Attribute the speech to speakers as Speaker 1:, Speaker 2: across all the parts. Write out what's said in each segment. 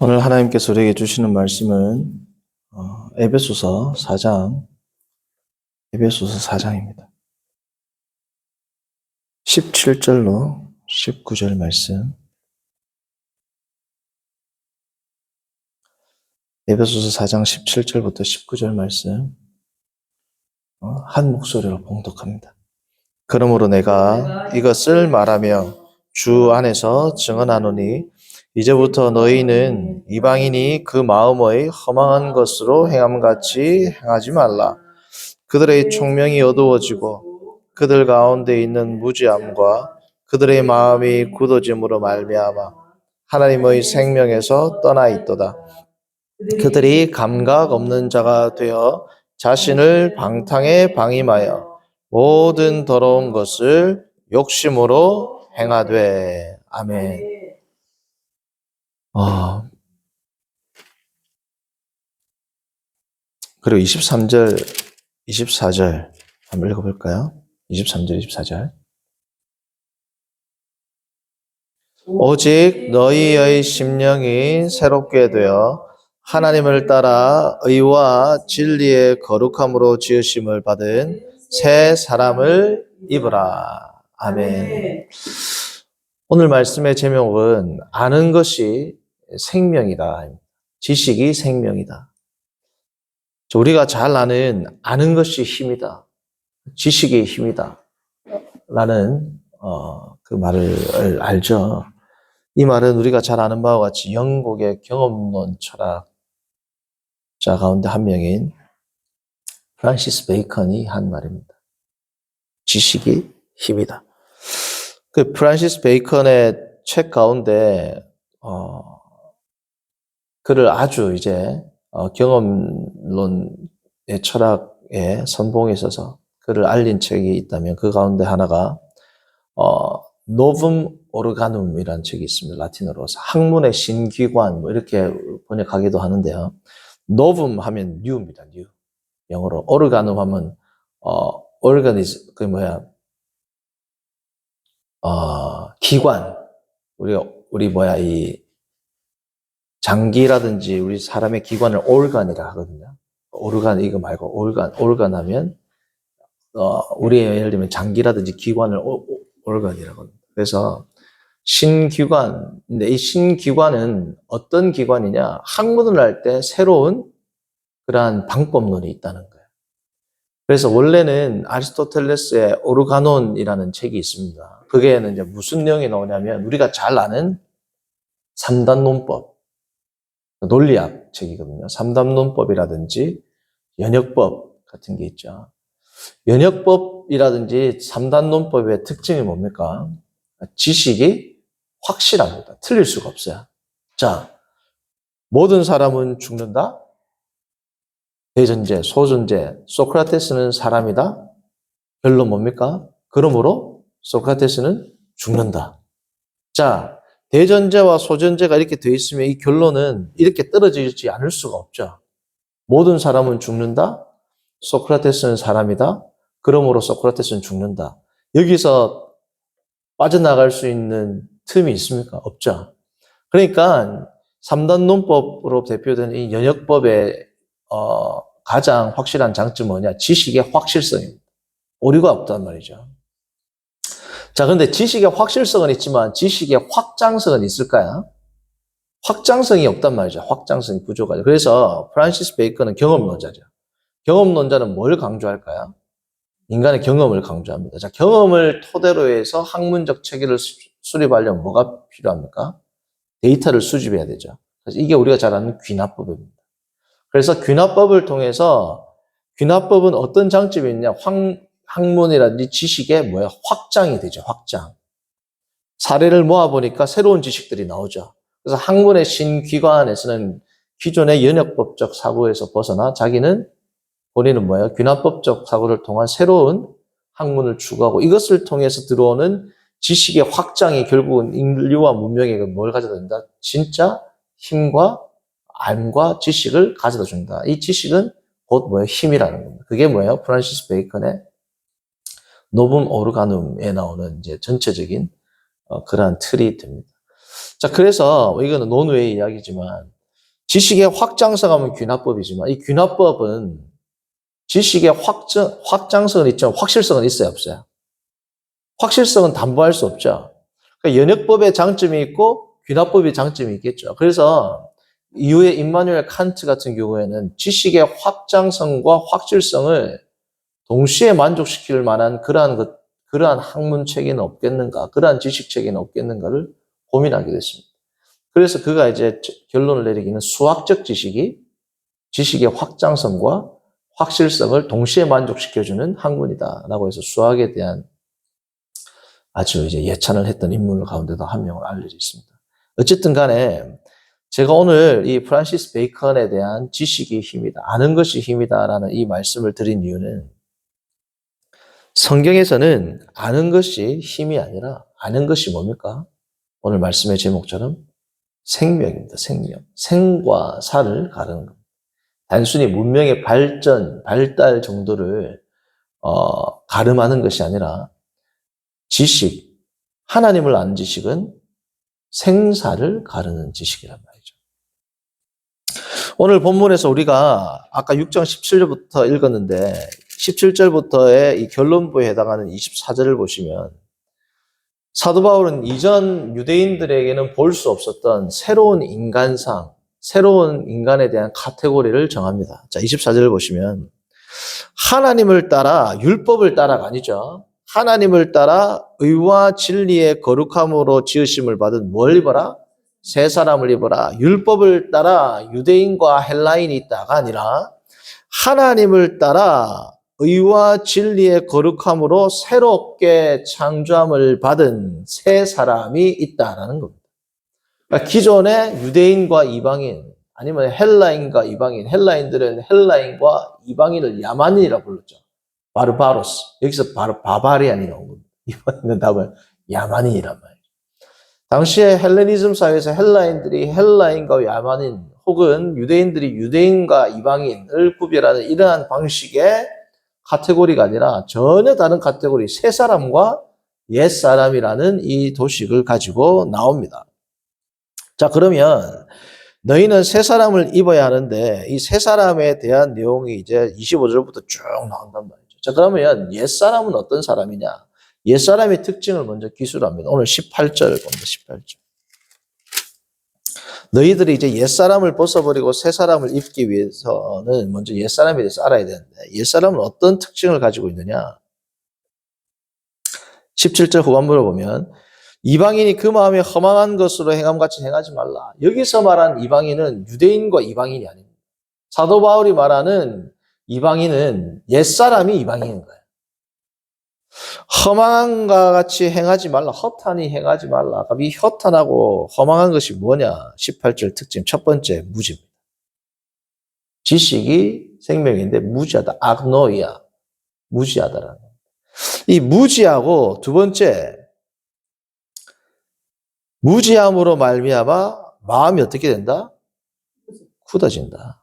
Speaker 1: 오늘 하나님께서 우리에게 주시는 말씀은 에베소서 4장입니다. 17절로 19절 말씀. 에베소서 4장 17절부터 19절 말씀 한 목소리로 봉독합니다. 그러므로 내가 이것을 말하며 주 안에서 증언하노니 이제부터 너희는 이방인이 그 마음의 허망한 것으로 행함같이 행하지 말라. 그들의 총명이 어두워지고 그들 가운데 있는 무지함과 그들의 마음이 굳어짐으로 말미암아 하나님의 생명에서 떠나 있도다. 그들이 감각 없는 자가 되어 자신을 방탕에 방임하여 모든 더러운 것을 욕심으로 행하되. 아멘. 그리고 23절, 24절 한번 읽어볼까요? 23절, 24절. 오직 너희의 심령이 새롭게 되어 하나님을 따라 의와 진리의 거룩함으로 지으심을 받은 새 사람을 입으라. 아멘. 오늘 말씀의 제목은 아는 것이 생명이다. 지식이 생명이다. 우리가 잘 아는 것이 힘이다. 지식이 힘이다. 라는 그 말을 알죠. 이 말은 우리가 잘 아는 바와 같이 영국의 경험론 철학자 가운데 한 명인 프란시스 베이컨이 한 말입니다. 지식이 힘이다. 그 프란시스 베이컨의 책 가운데 그를 아주 이제 경험론의 철학에 선봉에 있어서 그를 알린 책이 있다면 그 가운데 하나가 노붐 오르가눔이라는 책이 있습니다. 라틴어로 학문의 신기관 이렇게 번역하기도 하는데요. 노붐 하면 뉴입니다. 뉴. 영어로 오르가눔 하면 오르가니즘 기관. 이 장기라든지 우리 사람의 기관을 organ이라 하거든요. organ 이거 말고 organ 하면 우리의 예를 들면 장기라든지 기관을 organ이라고 합니다. 그래서 신기관인데 이 신기관은 어떤 기관이냐? 학문을 할 때 새로운 그러한 방법론이 있다는 거예요. 그래서 원래는 아리스토텔레스의 오르가논이라는 책이 있습니다. 그게는 이제 무슨 내용이 나오냐면 우리가 잘 아는 3단 논법, 논리학 책이거든요. 3단 논법이라든지 연역법 같은 게 있죠. 연역법이라든지 3단 논법의 특징이 뭡니까? 지식이 확실합니다. 틀릴 수가 없어요. 자, 모든 사람은 죽는다? 대전제, 소전제, 소크라테스는 사람이다? 결론 뭡니까? 그러므로 소크라테스는 죽는다. 자, 대전제와 소전제가 이렇게 되어 있으면 이 결론은 이렇게 떨어지지 않을 수가 없죠. 모든 사람은 죽는다? 소크라테스는 사람이다? 그러므로 소크라테스는 죽는다. 여기서 빠져나갈 수 있는 틈이 있습니까? 없죠. 그러니까 3단 논법으로 대표되는 이 연역법의 가장 확실한 장점은 뭐냐? 지식의 확실성입니다. 오류가 없단 말이죠. 자, 그런데 지식의 확실성은 있지만 지식의 확장성은 있을까요? 확장성이 없단 말이죠. 확장성이 부족하죠. 그래서 프란시스 베이컨은 경험론자죠. 경험론자는 뭘 강조할까요? 인간의 경험을 강조합니다. 자, 경험을 토대로 해서 학문적 체계를 수립하려면 뭐가 필요합니까? 데이터를 수집해야 되죠. 그래서 이게 우리가 잘 아는 귀납법입니다. 그래서 귀납법을 통해서 귀납법은 어떤 장점이 있냐? 학문이라든지 지식의 확장이 되죠. 확장. 사례를 모아보니까 새로운 지식들이 나오죠. 그래서 학문의 신기관에서는 기존의 연역법적 사고에서 벗어나 자기는 본인은 귀납법적 사고를 통한 새로운 학문을 추구하고 이것을 통해서 들어오는 지식의 확장이 결국은 인류와 문명에게 뭘 가져다 준다? 진짜 힘과 알과 지식을 가져다 준다. 이 지식은 곧 힘이라는 겁니다. 그게 프란시스 베이컨의 노붐 오르가눔에 나오는 이제 전체적인 그러한 틀이 됩니다. 자, 그래서 이거는 논외의 이야기지만 지식의 확장성하면 귀납법이지만 이 귀납법은 지식의 확장성은 있지만 확실성은 있어요, 없어요? 확실성은 담보할 수 없죠. 그러니까 연역법의 장점이 있고 귀납법의 장점이 있겠죠. 그래서 이후에 임마누엘 칸트 같은 경우에는 지식의 확장성과 확실성을 동시에 만족시킬 만한 그러한 학문 체계는 없겠는가, 그러한 지식 체계는 없겠는가를 고민하게 됐습니다. 그래서 그가 이제 결론을 내리기는 수학적 지식의 확장성과 확실성을 동시에 만족시켜주는 학문이다라고 해서 수학에 대한 아주 이제 예찬을 했던 인물 가운데도 한 명을 알려져 있습니다. 어쨌든 간에 제가 오늘 이 프란시스 베이컨에 대한 지식이 힘이다, 아는 것이 힘이다라는 이 말씀을 드린 이유는 성경에서는 아는 것이 힘이 아니라 아는 것이 뭡니까? 오늘 말씀의 제목처럼 생명입니다. 생명. 생과 사를 가르는 겁니다. 단순히 문명의 발달 정도를 가름하는 것이 아니라 지식, 하나님을 아는 지식은 생사를 가르는 지식이란 말이죠. 오늘 본문에서 우리가 아까 6장 17절부터 읽었는데 17절부터의 이 결론부에 해당하는 24절을 보시면 사도 바울은 이전 유대인들에게는 볼 수 없었던 새로운 인간상, 새로운 인간에 대한 카테고리를 정합니다. 자, 24절을 보시면 하나님을 따라, 율법을 따라가 아니죠. 하나님을 따라 의와 진리의 거룩함으로 지으심을 받은 뭘 입어라? 새 사람을 입어라. 율법을 따라 유대인과 헬라인이 있다가 아니라 하나님을 따라 의와 진리의 거룩함으로 새롭게 창조함을 받은 새 사람이 있다라는 겁니다. 그러니까 기존의 유대인과 이방인, 아니면 헬라인과 이방인, 헬라인들은 헬라인과 이방인을 야만인이라고 불렀죠. 바르바로스. 여기서 바로 바바리안이 나온 겁니다. 이번에는 답은 야만인이란 말이죠. 당시에 헬레니즘 사회에서 헬라인들이 헬라인과 야만인, 혹은 유대인들이 유대인과 이방인을 구별하는 이러한 방식의 카테고리가 아니라 전혀 다른 카테고리, 새 사람과 옛 사람이라는 이 도식을 가지고 나옵니다. 자, 그러면 너희는 새 사람을 입어야 하는데 이 새 사람에 대한 내용이 이제 25절부터 쭉 나온단 말이죠. 자, 그러면 옛 사람은 어떤 사람이냐? 옛 사람의 특징을 먼저 기술합니다. 오늘 18절 봅니다. 18절. 너희들이 이제 옛사람을 벗어버리고 새사람을 입기 위해서는 먼저 옛사람에 대해서 알아야 되는데 옛사람은 어떤 특징을 가지고 있느냐? 17절 후반부를 보면 이방인이 그 마음에 허망한 것으로 행함같이 행하지 말라. 여기서 말한 이방인은 유대인과 이방인이 아닙니다. 사도 바울이 말하는 이방인은 옛사람이 이방인인 거예요. 허망한과 같이 행하지 말라. 허탄이 행하지 말라. 그럼 이 허탄하고 허망한 것이 뭐냐? 18절 특징 첫 번째 무지입니다. 지식이 생명인데 무지하다. 악노이야. 무지하다라는 겁니다. 이 무지하고 두 번째 무지함으로 말미암아 마음이 어떻게 된다? 굳어진다.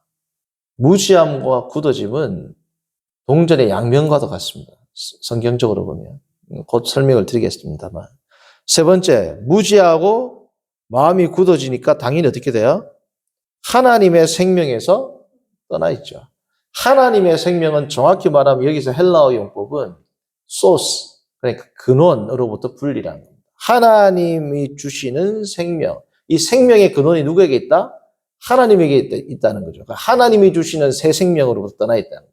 Speaker 1: 무지함과 굳어짐은 동전의 양면과도 같습니다. 성경적으로 보면 곧 설명을 드리겠습니다만 세 번째 무지하고 마음이 굳어지니까 당연히 어떻게 돼요? 하나님의 생명에서 떠나 있죠. 하나님의 생명은 정확히 말하면 여기서 헬라어 용법은 소스, 그러니까 근원으로부터 분리라는 겁니다. 하나님이 주시는 생명, 이 생명의 근원이 누구에게 있다? 하나님에게 있다는 거죠. 그러니까 하나님이 주시는 새 생명으로부터 떠나 있다는 거예요.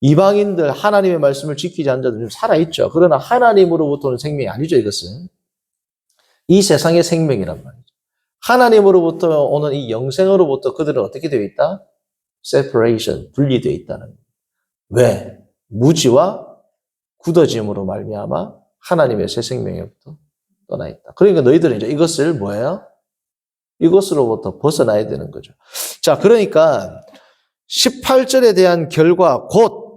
Speaker 1: 이방인들 하나님의 말씀을 지키지 않은 자들은 살아있죠. 그러나 하나님으로부터 오는 생명이 아니죠. 이것은 이 세상의 생명이란 말이죠. 하나님으로부터 오는 이 영생으로부터 그들은 어떻게 되어 있다? separation, 분리되어 있다는 거예요. 왜? 무지와 굳어짐으로 말미암아 하나님의 새 생명으로부터 떠나 있다. 그러니까 너희들은 이제 이것을 뭐예요? 이것으로부터 벗어나야 되는 거죠. 자, 그러니까 18절에 대한 결과 곧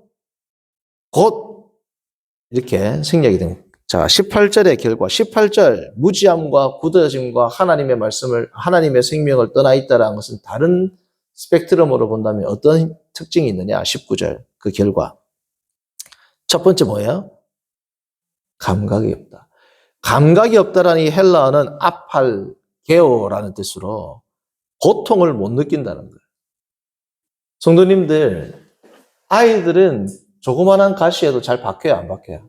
Speaker 1: 이렇게 생략이 됩니다. 자, 18절의 결과 18절 무지함과 굳어짐과 하나님의 생명을 떠나 있다라는 것은 다른 스펙트럼으로 본다면 어떤 특징이 있느냐? 19절 그 결과 첫 번째 뭐예요? 감각이 없다. 감각이 없다라는 이 헬라어는 게오라는 뜻으로 고통을 못 느낀다는 거예요. 성도님들, 아이들은 조그만한 가시에도 잘 박혀요, 안 박혀요?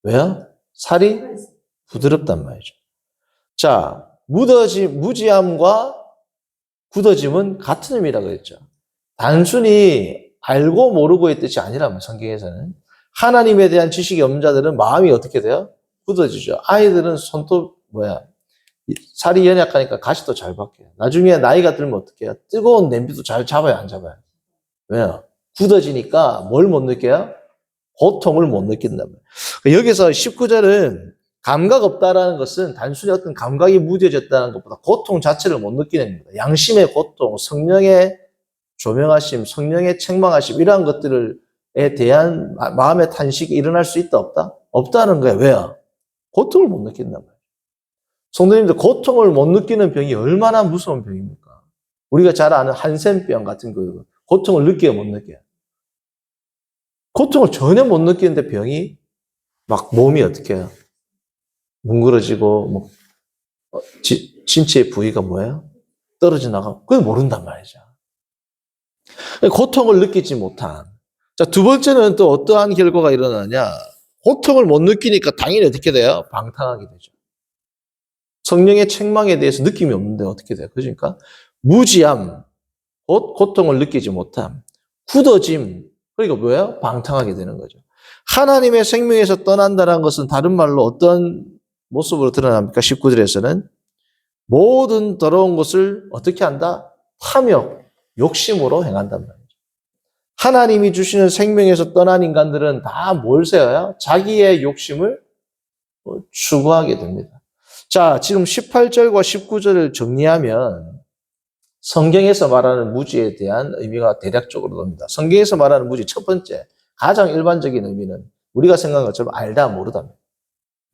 Speaker 1: 왜요? 살이 부드럽단 말이죠. 자, 무지함과 굳어짐은 같은 의미라고 그랬죠. 단순히 알고 모르고의 뜻이 아니라면 성경에서는 하나님에 대한 지식이 없는 자들은 마음이 어떻게 돼요? 굳어지죠. 아이들은 손톱 살이 연약하니까 가시도 잘 박혀요. 나중에 나이가 들면 어떻게 해요? 뜨거운 냄비도 잘 잡아요, 안 잡아요? 왜요? 굳어지니까 뭘 못 느껴요? 고통을 못 느낀단 말이에요. 여기서 19절은 감각 없다라는 것은 단순히 어떤 감각이 무뎌졌다는 것보다 고통 자체를 못 느끼는 겁니다. 양심의 고통, 성령의 조명하심, 성령의 책망하심 이러한 것들에 대한 마음의 탄식이 일어날 수 있다 없다? 없다는 거예요. 왜요? 고통을 못 느낀단 말이에요. 성도님들, 고통을 못 느끼는 병이 얼마나 무서운 병입니까? 우리가 잘 아는 한센병 같은 거 고통을 느껴요, 못 느껴요? 고통을 전혀 못 느끼는데 병이 막 몸이 어떻게 해요? 뭉그러지고 뭐 신체의 부위가 뭐예요? 떨어져 나가고 그걸 모른단 말이죠. 고통을 느끼지 못한. 자, 두 번째는 또 어떠한 결과가 일어나냐? 고통을 못 느끼니까 당연히 어떻게 돼요? 방탕하게 되죠. 성령의 책망에 대해서 느낌이 없는데 어떻게 돼요? 그러니까 무지함, 고통을 느끼지 못함, 굳어짐, 그러니까 뭐예요? 방탕하게 되는 거죠. 하나님의 생명에서 떠난다는 것은 다른 말로 어떤 모습으로 드러납니까? 19절에서는 모든 더러운 것을 어떻게 한다? 탐욕, 욕심으로 행한단 말이죠. 하나님이 주시는 생명에서 떠난 인간들은 다 뭘 세워요? 자기의 욕심을 추구하게 됩니다. 자, 지금 18절과 19절을 정리하면 성경에서 말하는 무지에 대한 의미가 대략적으로 나옵니다. 성경에서 말하는 무지 첫 번째, 가장 일반적인 의미는 우리가 생각한 것처럼 알다 모르다.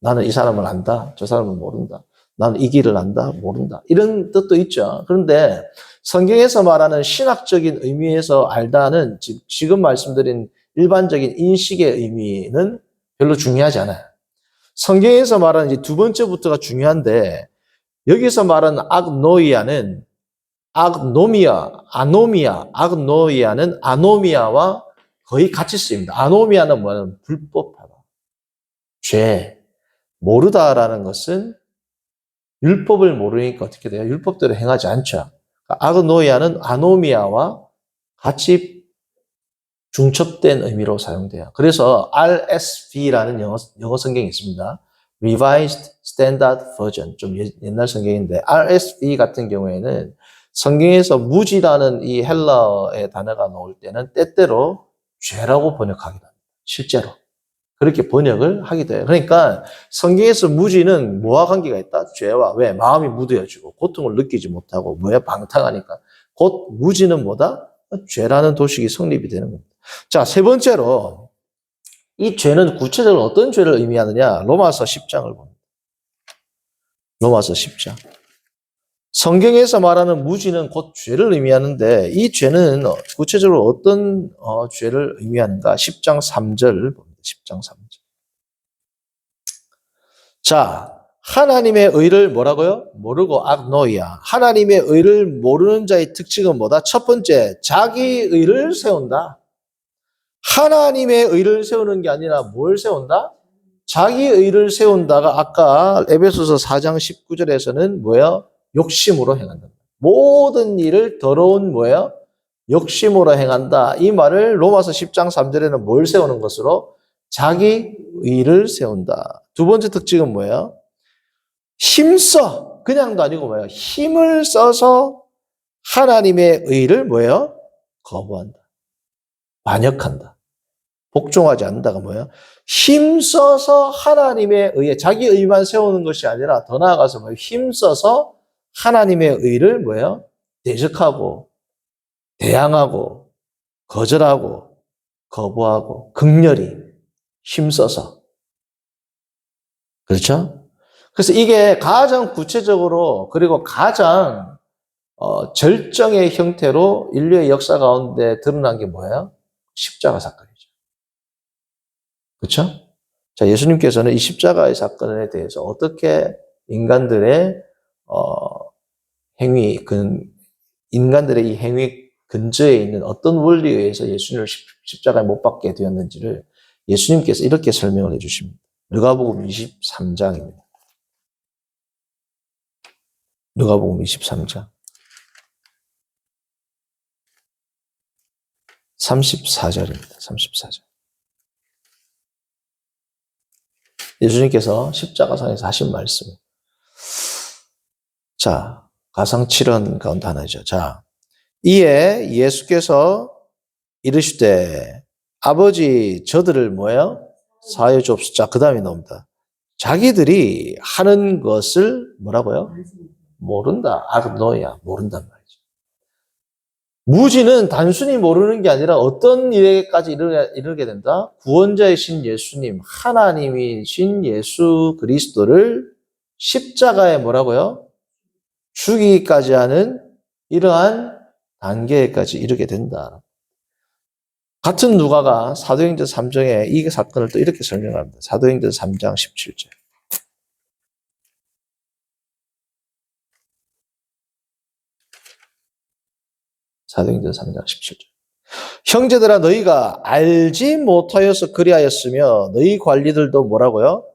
Speaker 1: 나는 이 사람을 안다, 저 사람을 모른다. 나는 이 길을 안다, 모른다. 이런 뜻도 있죠. 그런데 성경에서 말하는 신학적인 의미에서 알다는 지금 말씀드린 일반적인 인식의 의미는 별로 중요하지 않아요. 성경에서 말하는 이제 두 번째부터가 중요한데 여기서 말하는 악노이아는 악노미아는 아노미아와 거의 같이 쓰입니다. 아노미아는 뭐냐면 불법하다, 죄, 모르다라는 것은 율법을 모르니까 어떻게 돼요? 율법대로 행하지 않죠. 악노이아는 아노미아와 같이 중첩된 의미로 사용돼요. 그래서 RSV라는 영어 성경이 있습니다. Revised Standard Version, 좀 옛날 성경인데 RSV 같은 경우에는 성경에서 무지라는 이 헬라어의 단어가 나올 때는 때때로 죄라고 번역하기도 합니다. 실제로. 그렇게 번역을 하기도 해요. 그러니까 성경에서 무지는 뭐와 관계가 있다? 죄와. 왜? 마음이 무뎌지고 고통을 느끼지 못하고 뭐야? 방탕하니까. 곧 무지는 뭐다? 죄라는 도식이 성립이 되는 겁니다. 자, 세 번째로 이 죄는 구체적으로 어떤 죄를 의미하느냐? 로마서 10장을 봅니다. 로마서 10장. 성경에서 말하는 무지는 곧 죄를 의미하는데 이 죄는 구체적으로 어떤 죄를 의미하는가? 10장 3절 봅니다. 10장 3절. 자, 하나님의 의를 뭐라고요? 모르고 악노이아. 하나님의 의를 모르는 자의 특징은 뭐다? 첫 번째, 자기 의를 세운다. 하나님의 의를 세우는 게 아니라 뭘 세운다? 자기 의를 세운다가 아까 에베소서 4장 19절에서는 뭐예요? 욕심으로 행한다. 모든 일을 더러운 뭐예요? 욕심으로 행한다. 이 말을 로마서 10장 3절에는 뭘 세우는 것으로? 자기 의를 세운다. 두 번째 특징은 뭐예요? 힘써. 그냥도 아니고 뭐예요? 힘을 써서 하나님의 의를 뭐예요? 거부한다. 반역한다. 복종하지 않는다가 뭐예요? 힘써서 하나님의 의에 자기 의만 세우는 것이 아니라 더 나아가서 뭐예요? 힘써서 하나님의 의를 뭐예요? 대적하고 대항하고 거절하고 거부하고 극렬히 힘써서. 그렇죠? 그래서 이게 가장 구체적으로 그리고 가장 절정의 형태로 인류의 역사 가운데 드러난 게 뭐예요? 십자가 사건이죠. 그렇죠? 자, 예수님께서는 이 십자가의 사건에 대해서 어떻게 인간들의 행위, 인간들의 이 행위 근저에 있는 어떤 원리에 의해서 예수님을 십자가에 못 박게 되었는지를 예수님께서 이렇게 설명을 해주십니다. 누가복음 23장입니다. 누가복음 23장 34절입니다. 34절. 예수님께서 십자가상에서 하신 말씀. 자, 가상칠언 가운데 하나죠. 자, 이에 예수께서 이르시되 아버지 저들을 뭐예요? 사하여 주옵소서. 자, 그 다음에 나옵니다. 자기들이 하는 것을 뭐라고요? 모른다. 너야 모른단 말이죠. 무지는 단순히 모르는 게 아니라 어떤 일에까지 이르게 된다? 구원자이신 예수님, 하나님이신 예수 그리스도를 십자가에 뭐라고요? 죽이기까지 하는 이러한 단계까지 이르게 된다. 같은 누가가 사도행전 3장에 이 사건을 또 이렇게 설명합니다. 사도행전 3장 17절. 사도행전 3장 17절. 형제들아 너희가 알지 못하여서 그리하였으며 너희 관리들도 뭐라고요?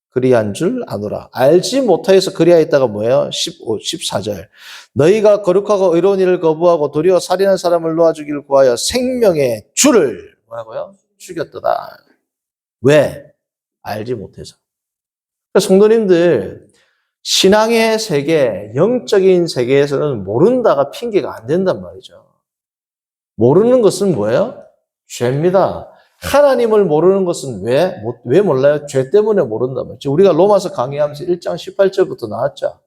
Speaker 1: 그리한 줄 아노라. 알지 못하여서 그리하였다가 뭐예요? 14절. 너희가 거룩하고 의로운 일을 거부하고 도리어 살인한 사람을 놓아 주기를 구하여 생명의 주를 뭐라고요? 죽였도다. 왜? 알지 못해서. 그러니까 성도님들, 신앙의 세계, 영적인 세계에서는 모른다가 핑계가 안 된단 말이죠. 모르는 것은 뭐예요? 죄입니다. 하나님을 모르는 것은 왜 몰라요? 죄 때문에 모른단 말이죠. 우리가 로마서 강의하면서 1장 18절부터 나왔죠.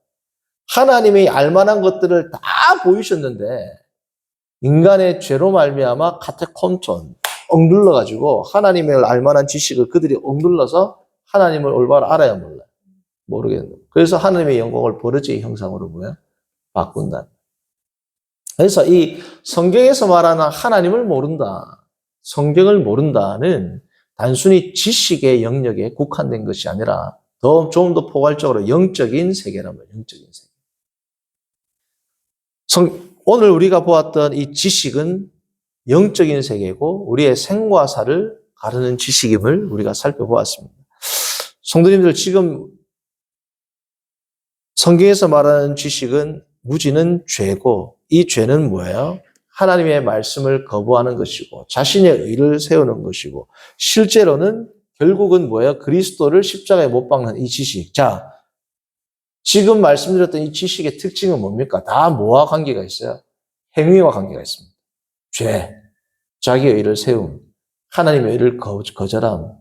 Speaker 1: 하나님이 알만한 것들을 다 보이셨는데 인간의 죄로 말미암아 카테콤톤 억눌러가지고 하나님을 알만한 지식을 그들이 억눌러서 하나님을 올바로 알아야 몰라요. 모르겠는 거예요. 그래서 하나님의 영광을 버러지의 형상으로 뭐야? 바꾼다. 그래서 이 성경에서 말하는 하나님을 모른다, 성경을 모른다는 단순히 지식의 영역에 국한된 것이 아니라 좀 더 포괄적으로 영적인 세계란 말이에요. 영적인 세계. 오늘 우리가 보았던 이 지식은 영적인 세계고 우리의 생과 사를 가르는 지식임을 우리가 살펴보았습니다. 성도님들, 지금 성경에서 말하는 지식은 무지는 죄고 이 죄는 뭐예요? 하나님의 말씀을 거부하는 것이고 자신의 의를 세우는 것이고 실제로는 결국은 뭐예요? 그리스도를 십자가에 못 박는 이 지식. 자, 지금 말씀드렸던 이 지식의 특징은 뭡니까? 다 뭐와 관계가 있어요? 행위와 관계가 있습니다. 죄, 자기의 의를 세움, 하나님의 의를 거절함,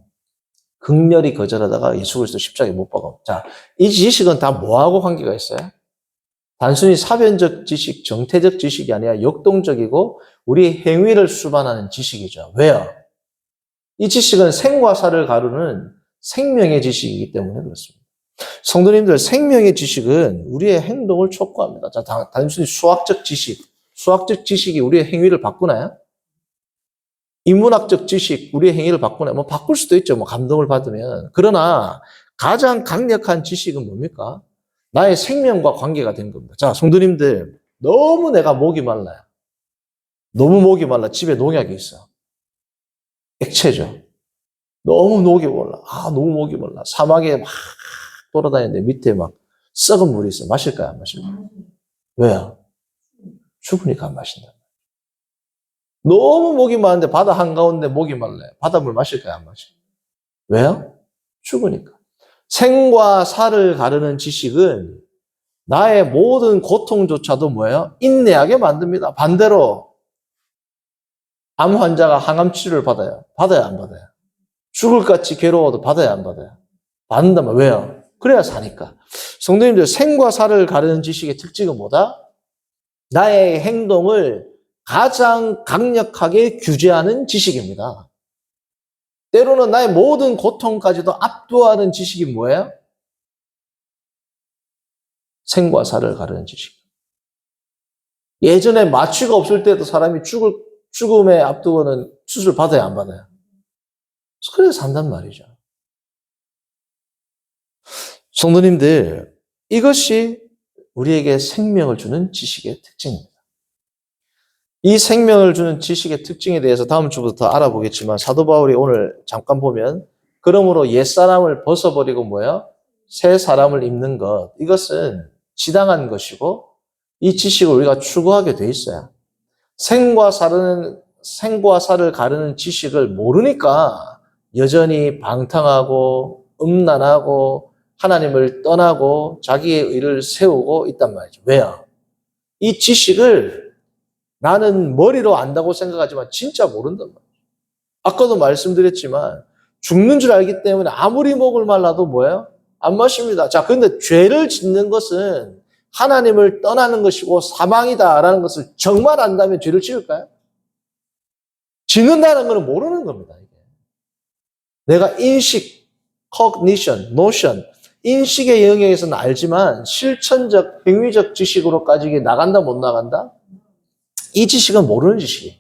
Speaker 1: 극렬히 거절하다가 예수 그리스도 십자가에 못 박아. 자, 이 지식은 다 뭐하고 관계가 있어요? 단순히 사변적 지식, 정태적 지식이 아니라 역동적이고 우리 행위를 수반하는 지식이죠. 왜요? 이 지식은 생과 사를 가르는 생명의 지식이기 때문에 그렇습니다. 성도님들, 생명의 지식은 우리의 행동을 촉구합니다. 자, 단순히 수학적 지식이 우리의 행위를 바꾸나요? 인문학적 지식, 우리의 행위를 바꾸나요? 뭐 바꿀 수도 있죠. 뭐 감동을 받으면. 그러나 가장 강력한 지식은 뭡니까? 나의 생명과 관계가 된 겁니다. 자, 성도님들, 너무 내가 목이 말라요. 너무 목이 말라. 집에 농약이 있어. 액체죠. 너무 목이 말라. 너무 목이 말라. 사막에 막 돌아다니는데 밑에 막 썩은 물이 있어. 마실까요? 안 마실까요? 왜요? 죽으니까 안 마신다. 너무 목이 많은데 바다 한가운데 목이 말라요. 바닷물 마실까요? 안 마실까요? 왜요? 죽으니까. 생과 사를 가르는 지식은 나의 모든 고통조차도 뭐예요? 인내하게 만듭니다. 반대로 암 환자가 항암 치료를 받아요. 받아야 안 받아요? 죽을 것 같이 괴로워도 받아야 안 받아요? 받는단 말이에요. 왜요? 그래야 사니까. 성도님들, 생과 사를 가르는 지식의 특징은 뭐다? 나의 행동을 가장 강력하게 규제하는 지식입니다. 때로는 나의 모든 고통까지도 압도하는 지식이 뭐예요? 생과 사를 가르는 지식. 예전에 마취가 없을 때도 사람이 죽음에 앞두고는 수술 받아야 안 받아요? 그래서 산단 말이죠. 성도님들, 이것이 우리에게 생명을 주는 지식의 특징입니다. 이 생명을 주는 지식의 특징에 대해서 다음 주부터 더 알아보겠지만 사도 바울이 오늘 잠깐 보면 그러므로 옛사람을 벗어버리고 뭐예요? 새 사람을 입는 것. 이것은 지당한 것이고 이 지식을 우리가 추구하게 돼 있어요. 생과 사를 가르는 지식을 모르니까 여전히 방탕하고 음란하고 하나님을 떠나고 자기의 의를 세우고 있단 말이죠. 왜요? 이 지식을 나는 머리로 안다고 생각하지만 진짜 모른단 말이에요. 아까도 말씀드렸지만 죽는 줄 알기 때문에 아무리 목을 말라도 뭐예요? 안 마십니다. 자, 그런데 죄를 짓는 것은 하나님을 떠나는 것이고 사망이다라는 것을 정말 안다면 죄를 지을까요? 짓는다는 것은 모르는 겁니다. 이게. 내가 인식, cognition, notion, 인식의 영역에서는 알지만 실천적, 행위적 지식으로까지 이게 나간다 못 나간다? 이 지식은 모르는 지식이에요.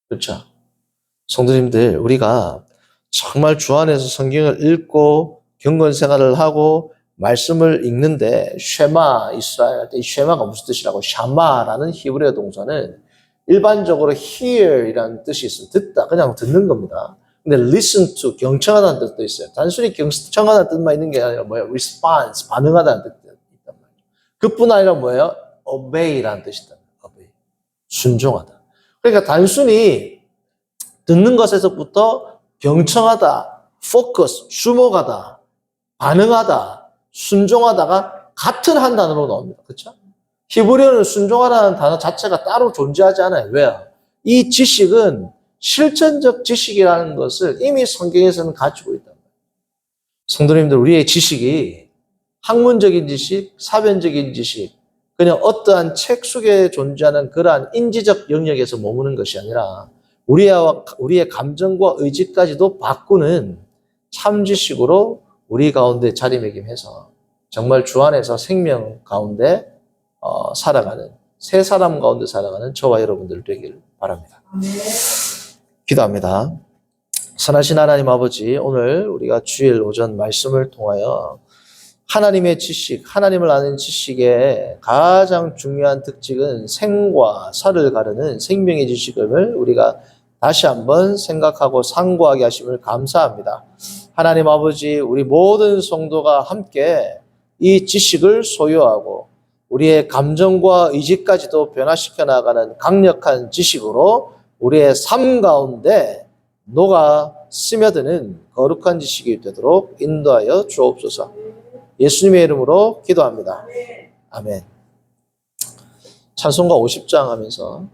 Speaker 1: 그렇죠? 성도님들, 우리가 정말 주 안에서 성경을 읽고 경건 생활을 하고 말씀을 읽는데 쉐마 이스라엘 이 쉐마가 무슨 뜻이라고? 샤마라는 히브리어 동사는 일반적으로 hear이라는 뜻이 있어요. 듣다, 그냥 듣는 겁니다. 근데 listen to, 경청하다는 뜻도 있어요. 단순히 경청하다는 뜻만 있는 게 아니라 뭐예요? response, 반응하다는 뜻도 있단 말이에요. 그뿐 아니라 뭐예요? obey라는 뜻이다. obey, 순종하다. 그러니까 단순히 듣는 것에서부터 경청하다, focus, 주목하다, 반응하다, 순종하다가 같은 한 단어로 나옵니다. 그렇죠? 히브리어는 순종하라는 단어 자체가 따로 존재하지 않아요. 왜요? 이 지식은 실천적 지식이라는 것을 이미 성경에서는 가지고 있단 말이에요. 성도님들, 우리의 지식이 학문적인 지식, 사변적인 지식, 그냥 어떠한 책 속에 존재하는 그러한 인지적 영역에서 머무는 것이 아니라 우리의 감정과 의지까지도 바꾸는 참 지식으로 우리 가운데 자리매김해서 정말 주 안에서 생명 가운데 살아가는, 새 사람 가운데 살아가는 저와 여러분들 되길 바랍니다. 기도합니다. 선하신 하나님 아버지, 오늘 우리가 주일 오전 말씀을 통하여 하나님의 지식, 하나님을 아는 지식의 가장 중요한 특징은 생과 사를 가르는 생명의 지식을 우리가 다시 한번 생각하고 상고하게 하심을 감사합니다. 하나님 아버지, 우리 모든 성도가 함께 이 지식을 소유하고 우리의 감정과 의지까지도 변화시켜 나가는 강력한 지식으로 우리의 삶 가운데 녹아 스며드는 거룩한 지식이 되도록 인도하여 주옵소서. 예수님의 이름으로 기도합니다. 아멘. 찬송가 50장 하면서